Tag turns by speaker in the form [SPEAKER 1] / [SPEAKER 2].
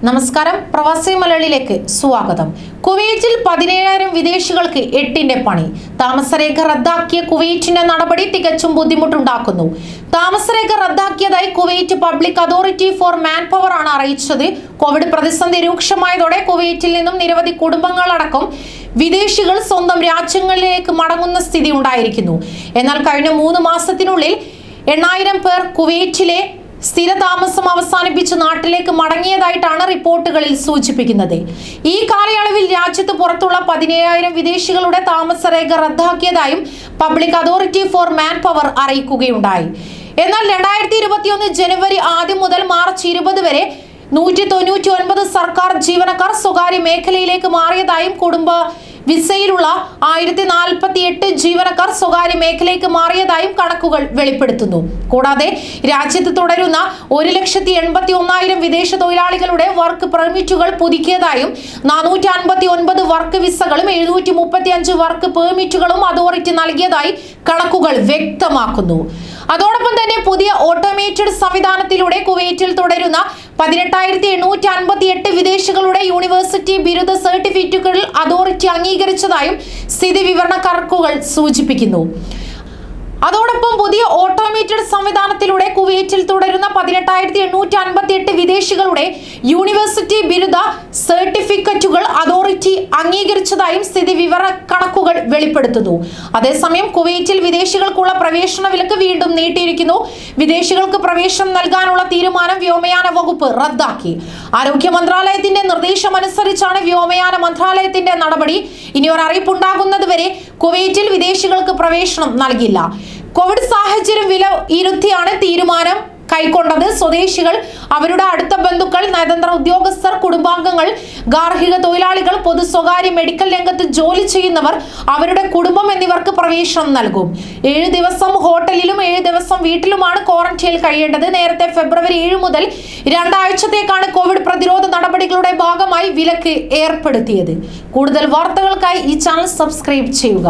[SPEAKER 1] നമസ്കാരം, പ്രവാസി മലയാളിയിലേക്ക് സ്വാഗതം. കുവൈറ്റിൽ 17,000 വിദേശികൾക്ക് 8ന്റെ പണി. താമസരേഖ റദ്ദാക്കിയ കുവൈറ്റിന്റെ നടപടി തികച്ചും ബുദ്ധിമുട്ടുണ്ടാക്കുന്നു. താമസരേഖ റദ്ദാക്കിയതായി Kuwait public authority for man power ആണ് അറിയിച്ചത്. കോവിഡ് പ്രതിസന്ധി രൂക്ഷമായതോടെ കുവൈറ്റിൽ നിന്നും നിരവധി കുടുംബങ്ങളടക്കം വിദേശികൾ സ്വന്തം രാജ്യങ്ങളിലേക്ക് മടങ്ങുന്ന സ്ഥിതി ഉണ്ടായിരിക്കുന്നു. എന്നാൽ കഴിഞ്ഞ 3 മാസത്തിനുള്ളിൽ 8,000 പേർ കുവൈറ്റിലെ സ്ഥിരതാമസം അവസാനിപ്പിച്ച് നാട്ടിലേക്ക് മടങ്ങിയതായിട്ടാണ് റിപ്പോർട്ടുകളിൽ സൂചിപ്പിക്കുന്നത്. ഈ കാലയളവിൽ രാജ്യത്ത് പുറത്തുള്ള 17,000 വിദേശികളുടെ താമസരേഖ റദ്ദാക്കിയതായും public authority for man power അറിയിക്കുകയുണ്ടായി. എന്നാൽ 2021 ജനുവരി 1 മുതൽ മാർച്ച് 20 വരെ 199 സർക്കാർ ജീവനക്കാർ സ്വകാര്യ മേഖലയിലേക്ക് മാറിയതായും കുടുംബ വിസയിലുള്ള 1048 ജീവനക്കാർ സ്വകാര്യ മേഖലയിലേക്ക് മാറിയതായും കണക്കുകൾ വെളിപ്പെടുത്തുന്നു. കൂടാതെ രാജ്യത്ത് തുടരുന്ന 1,81,000 വിദേശ തൊഴിലാളികളുടെ വർക്ക് പെർമിറ്റുകൾ പുതുക്കിയതായും 459 വർക്ക് വിസകളും 735 വർക്ക് പെർമിറ്റുകളും അതോറിറ്റി നൽകിയതായി കണക്കുകൾ വ്യക്തമാക്കുന്നു. അതോടൊപ്പം തന്നെ പുതിയ ഓട്ടോമേറ്റഡ് സംവിധാനത്തിലൂടെ കുവൈറ്റിൽ തുടരുന്ന 18,858 വിദേശികളുടെ യൂണിവേഴ്സിറ്റി ബിരുദ സർട്ടിഫിക്കറ്റുകൾ അതോറിറ്റി അംഗീകരിച്ചതായും സ്ഥിതി വിവരണ കണക്കുകൾ സൂചിപ്പിക്കുന്നു. അതോടൊപ്പം പുതിയ ഓട്ടോമേറ്റഡ് സംവിധാനത്തിലൂടെ കുവൈറ്റിൽ തുടരുന്ന 18,858 വിദേശികളുടെ യൂണിവേഴ്സിറ്റി ബിരുദ സർട്ടിഫിക്കറ്റുകൾ അതോറിറ്റി അംഗീകരിച്ചതായും സ്ഥിതി വിവര കണക്കുകൾ വെളിപ്പെടുത്തുന്നു. അതേസമയം കുവൈറ്റിൽ വിദേശികൾക്കുള്ള പ്രവേശന വിലക്ക് വീണ്ടും നീട്ടിയിരിക്കുന്നു. വിദേശികൾക്ക് പ്രവേശനം നൽകാനുള്ള തീരുമാനം വ്യോമയാന വകുപ്പ് റദ്ദാക്കി. ആരോഗ്യ മന്ത്രാലയത്തിന്റെ നിർദ്ദേശമനുസരിച്ചാണ് വ്യോമയാന മന്ത്രാലയത്തിന്റെ നടപടി. ഇനി ഒരു അറിയിപ്പുണ്ടാകുന്നതുവരെ കുവൈറ്റിൽ വിദേശികൾക്ക് പ്രവേശനം നൽകില്ല. കോവിഡ് സാഹചര്യം വിലയിരുത്തിയാണ് തീരുമാനം കൈക്കൊണ്ടത്. സ്വദേശികൾ, അവരുടെ അടുത്ത ബന്ധുക്കൾ, നയതന്ത്ര ഉദ്യോഗസ്ഥർ, കുടുംബാംഗങ്ങൾ, ഗാർഹിക തൊഴിലാളികൾ, പൊതു സ്വകാര്യ മെഡിക്കൽ രംഗത്ത് ജോലി ചെയ്യുന്നവർ, അവരുടെ കുടുംബം എന്നിവർക്ക് പ്രവേശനം നൽകും. 7 ദിവസം ഹോട്ടലിലും 7 ദിവസം വീട്ടിലുമാണ് ക്വാറന്റൈനിൽ കഴിയേണ്ടത്. നേരത്തെ ഫെബ്രുവരി 7 മുതൽ 2 ആഴ്ചത്തേക്കാണ് കോവിഡ് പ്രതിരോധ നടപടികളുടെ ഭാഗമായി വിലക്ക് ഏർപ്പെടുത്തിയത്. കൂടുതൽ വാർത്തകൾക്കായി ഈ ചാനൽ സബ്സ്ക്രൈബ് ചെയ്യുക.